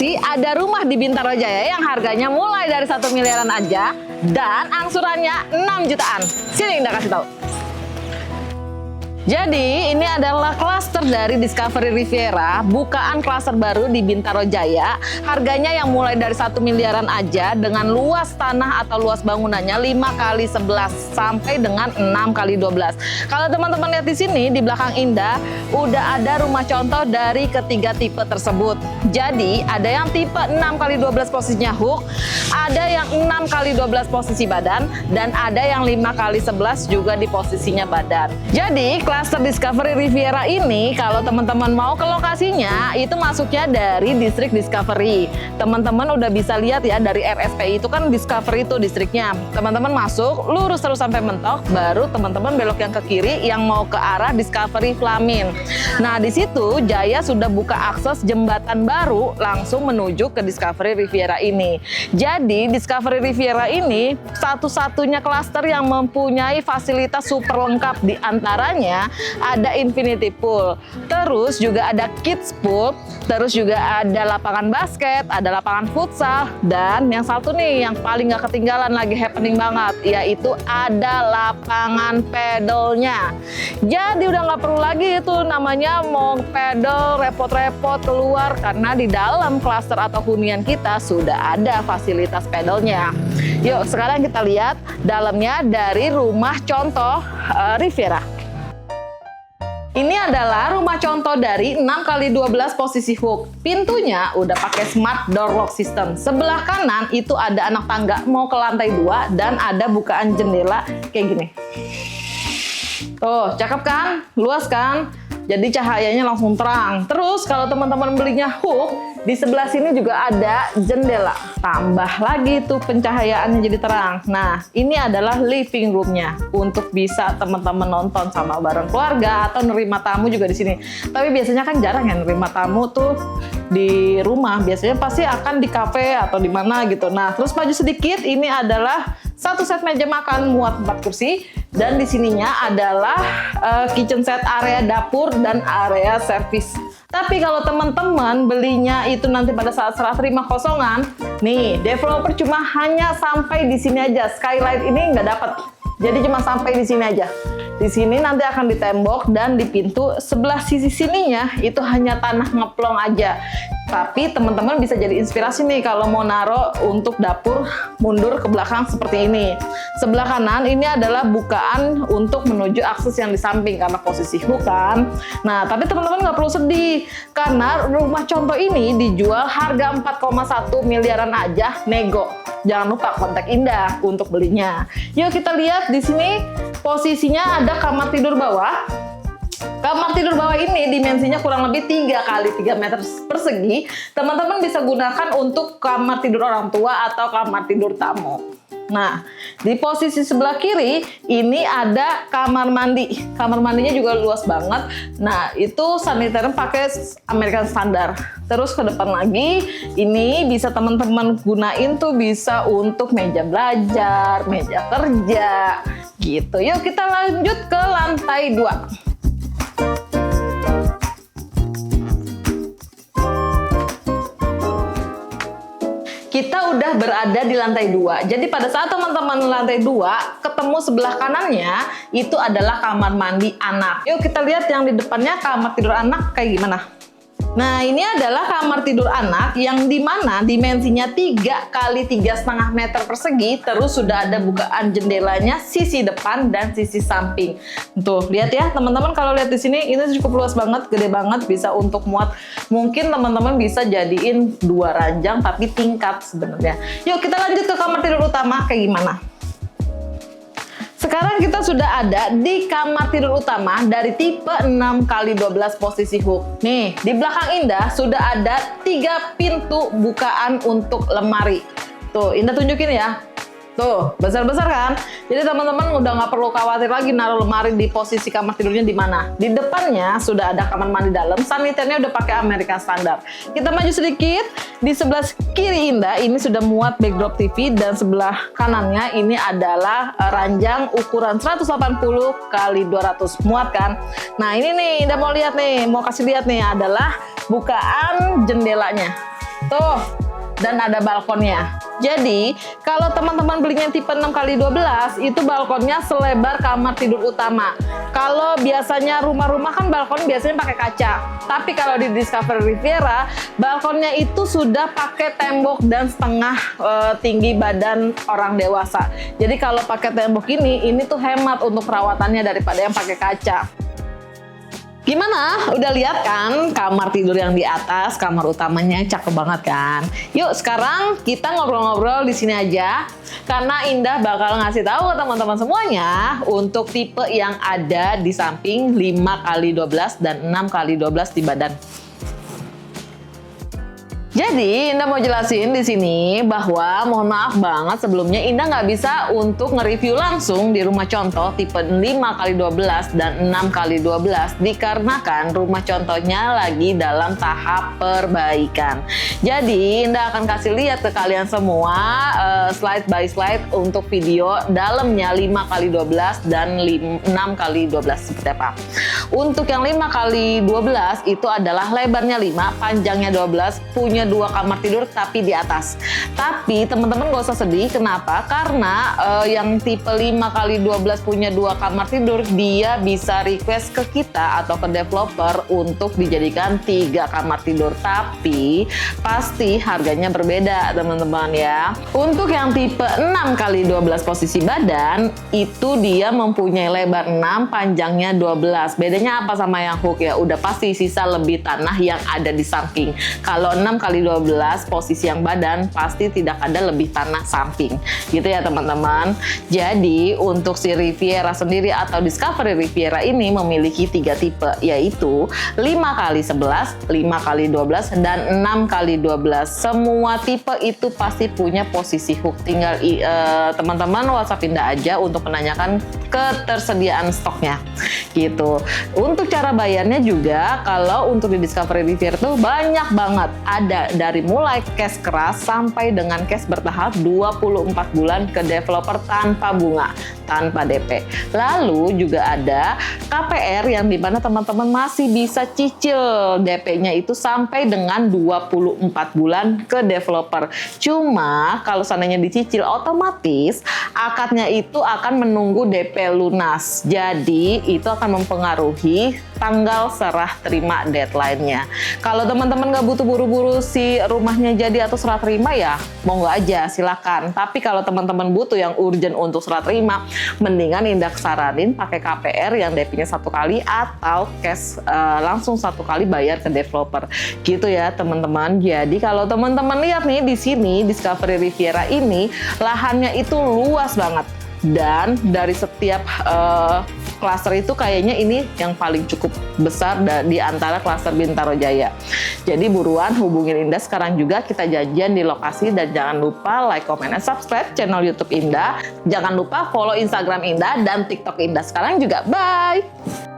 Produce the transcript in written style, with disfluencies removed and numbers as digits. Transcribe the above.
lokasi ada rumah di Bintaro Jaya yang harganya mulai dari 1 miliaran aja dan angsurannya 6 jutaan. Sini Indah kasih tahu. Jadi ini adalah klaster dari Discovery Riviera, bukaan klaster baru di Bintaro Jaya. Harganya yang mulai dari 1 miliaran aja dengan luas tanah atau luas bangunannya 5x11 sampai dengan 6x12. Kalau teman-teman lihat di sini di belakang Indah udah ada rumah contoh dari ketiga tipe tersebut. Jadi ada yang tipe 6x12 posisinya hook, ada yang 6x12 posisi badan, dan ada yang 5x11 juga di posisinya badan. Jadi klaster Discovery Riviera ini kalau teman-teman mau ke lokasinya itu masuknya dari distrik Discovery. Teman-teman udah bisa lihat ya dari RSPI itu kan Discovery itu distriknya. Teman-teman masuk lurus terus sampai mentok, baru teman-teman belok yang ke kiri yang mau ke arah Discovery Flamin. Nah di situ Jaya sudah buka akses jembatan baru langsung menuju ke Discovery Riviera ini. Jadi Discovery Riviera ini satu-satunya klaster yang mempunyai fasilitas super lengkap, di antaranya ada infinity pool, terus juga ada kids pool, terus juga ada lapangan basket, ada lapangan futsal, dan yang satu nih yang paling gak ketinggalan lagi happening banget, yaitu ada lapangan pedalnya. Jadi udah gak perlu lagi itu namanya mau pedal repot-repot keluar, karena di dalam klaster atau hunian kita sudah ada fasilitas pedalnya. Yuk sekarang kita lihat dalamnya dari rumah contoh Riviera. Ini adalah rumah contoh dari 6x12 posisi hook. Pintunya udah pakai smart door lock system. Sebelah kanan itu ada anak tangga mau ke lantai 2 dan ada bukaan jendela kayak gini. Tuh, cakep kan? Luas kan? Jadi cahayanya langsung terang. Terus kalau teman-teman belinya hook, di sebelah sini juga ada jendela. Tambah lagi tuh pencahayaannya jadi terang. Nah, ini adalah living roomnya untuk bisa teman-teman nonton sama bareng keluarga atau nerima tamu juga di sini. Tapi biasanya kan jarang ya nerima tamu tuh di rumah. Biasanya pasti akan di cafe atau di mana gitu. Nah, terus maju sedikit, ini adalah satu set meja makan muat 4 kursi, dan di sininya adalah kitchen set, area dapur dan area servis. Tapi kalau teman-teman belinya itu nanti pada saat serah terima kosongan, nih developer cuma hanya sampai di sini aja. Skylight ini nggak dapat, jadi cuma sampai di sini aja. Di sini nanti akan ditembok, dan di pintu sebelah sisi sininya itu hanya tanah ngeplong aja. Tapi teman-teman bisa jadi inspirasi nih kalau mau naro untuk dapur mundur ke belakang seperti ini. Sebelah kanan ini adalah bukaan untuk menuju akses yang di samping karena posisi hook kan. Nah, tapi teman-teman nggak perlu sedih karena rumah contoh ini dijual harga 4,1 miliaran aja, nego. Jangan lupa kontak Indah untuk belinya. Yuk kita lihat di sini posisinya ada kamar tidur bawah. Kamar tidur bawah ini dimensinya kurang lebih 3x3 meter persegi. Teman-teman bisa gunakan untuk kamar tidur orang tua atau kamar tidur tamu. Nah, di posisi sebelah kiri ini ada kamar mandi. Kamar mandinya juga luas banget. Nah, itu sanitary pakai American Standard. Terus ke depan lagi, ini bisa teman-teman gunain tuh bisa untuk meja belajar, meja kerja, gitu. Yuk kita lanjut ke lantai 2. Kita udah berada di lantai 2. Jadi pada saat teman-teman lantai 2 ketemu sebelah kanannya itu adalah kamar mandi anak. Yuk kita lihat yang di depannya kamar tidur anak kayak gimana. Nah, ini adalah kamar tidur anak yang dimana dimensinya 3x3,5 meter persegi, terus sudah ada bukaan jendelanya sisi depan dan sisi samping. Tuh, lihat ya teman-teman, kalau lihat di sini ini cukup luas banget, gede banget, bisa untuk muat. Mungkin teman-teman bisa jadiin 2 ranjang tapi tingkat sebenarnya. Yuk kita lanjut ke kamar tidur utama kayak gimana. Sekarang kita sudah ada di kamar tidur utama dari tipe 6x12 posisi hook. Nih, di belakang Indah sudah ada 3 pintu bukaan untuk lemari. Tuh, Indah tunjukin ya. Tuh, besar-besar kan? Jadi teman-teman udah nggak perlu khawatir lagi naruh lemari di posisi kamar tidurnya di mana. Di depannya sudah ada kamar mandi dalam, saniternya udah pakai American Standard. Kita maju sedikit, di sebelah kiri Indah ini sudah muat backdrop TV, dan sebelah kanannya ini adalah ranjang ukuran 180x200 muat kan. Nah ini nih Indah mau lihat nih, mau kasih lihat nih adalah bukaan jendelanya. Tuh, dan ada balkonnya. Jadi, kalau teman-teman belinya tipe 6x12, itu balkonnya selebar kamar tidur utama. Kalau biasanya rumah-rumah kan balkon biasanya pakai kaca. Tapi kalau di Discovery Riviera, balkonnya itu sudah pakai tembok dan setengah tinggi badan orang dewasa. Jadi kalau pakai tembok ini tuh hemat untuk perawatannya daripada yang pakai kaca. Gimana? Udah lihat kan kamar tidur yang di atas, kamar utamanya cakep banget kan? Yuk sekarang kita ngobrol-ngobrol di sini aja, karena Indah bakal ngasih tahu ke teman-teman semuanya untuk tipe yang ada di samping 5x12 dan 6x12 di badan. Jadi Indah mau jelasin di sini bahwa mohon maaf banget sebelumnya Indah nggak bisa untuk nge-review langsung di rumah contoh tipe 5x12 dan 6x12 dikarenakan rumah contohnya lagi dalam tahap perbaikan. Jadi Indah akan kasih lihat ke kalian semua slide by slide untuk video dalamnya 5x12 dan 6x12 seperti apa. Untuk yang 5x12 itu adalah lebarnya 5, panjangnya 12, punya 2 kamar tidur tapi di atas. Tapi teman-teman gak usah sedih, kenapa? Karena yang tipe 5x12 punya 2 kamar tidur, dia bisa request ke kita atau ke developer untuk dijadikan 3 kamar tidur. Tapi pasti harganya berbeda teman-teman ya. Untuk yang tipe 6x12 posisi badan, itu dia mempunyai lebar 6, panjangnya 12. Bedanya apa sama yang hook ya? Udah pasti sisa lebih tanah yang ada di samping. Kalau 6x12 posisi yang badan pasti tidak ada lebih tanah samping gitu ya teman-teman. Jadi untuk si Riviera sendiri atau Discovery Riviera ini memiliki 3 tipe, yaitu 5x11, 5x12 dan 6x12. Semua tipe itu pasti punya posisi hook. Tinggal teman-teman WhatsApp Indah aja untuk menanyakan ketersediaan stoknya gitu. Untuk cara bayarnya juga kalau untuk di Discovery Riviera tuh banyak banget, ada dari mulai cash keras sampai dengan cash bertahap 24 bulan ke developer tanpa bunga, tanpa DP. Lalu juga ada KPR yang dimana teman-teman masih bisa cicil DP-nya itu sampai dengan 24 bulan ke developer. Cuma kalau seandainya dicicil otomatis akadnya itu akan menunggu DP lunas. Jadi itu akan mempengaruhi tanggal serah terima deadline-nya. Kalau teman-teman nggak butuh buru-buru si rumahnya jadi atau serah terima ya monggo aja silakan. Tapi kalau teman-teman butuh yang urgent untuk serah terima, mendingan Indah saranin pakai KPR yang DP-nya 1 kali atau cash langsung 1 kali bayar ke developer. Gitu ya teman-teman. Jadi kalau teman-teman lihat nih di sini Discovery Riviera ini lahannya itu luas banget. Dan dari setiap klaster itu kayaknya ini yang paling cukup besar di antara klaster Bintaro Jaya. Jadi buruan hubungin Indah sekarang juga, kita janjian di lokasi. Dan jangan lupa like, comment, dan subscribe channel YouTube Indah. Jangan lupa follow Instagram Indah dan TikTok Indah sekarang juga. Bye!